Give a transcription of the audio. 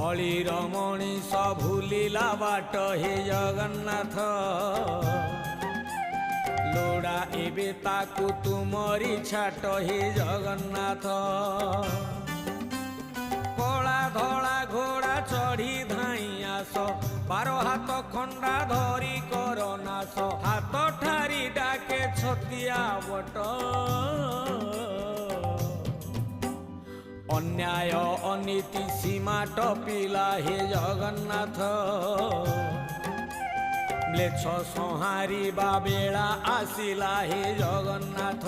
कलिर मनीष भूलिला बाट हे जगन्नाथ लोड़ा एबे ताकू तुमरी छाट हे जगन्नाथ कला धला घोड़ा चढ़ी धाई आस 12 हाथ खंडा धरी कर नाश हाथ ठारी डाके छतिया बट अन्याय अनीति सीमा टपिला हे जगन्नाथ म्लेच्छ संहारिबा बेला आसिला हे जगन्नाथ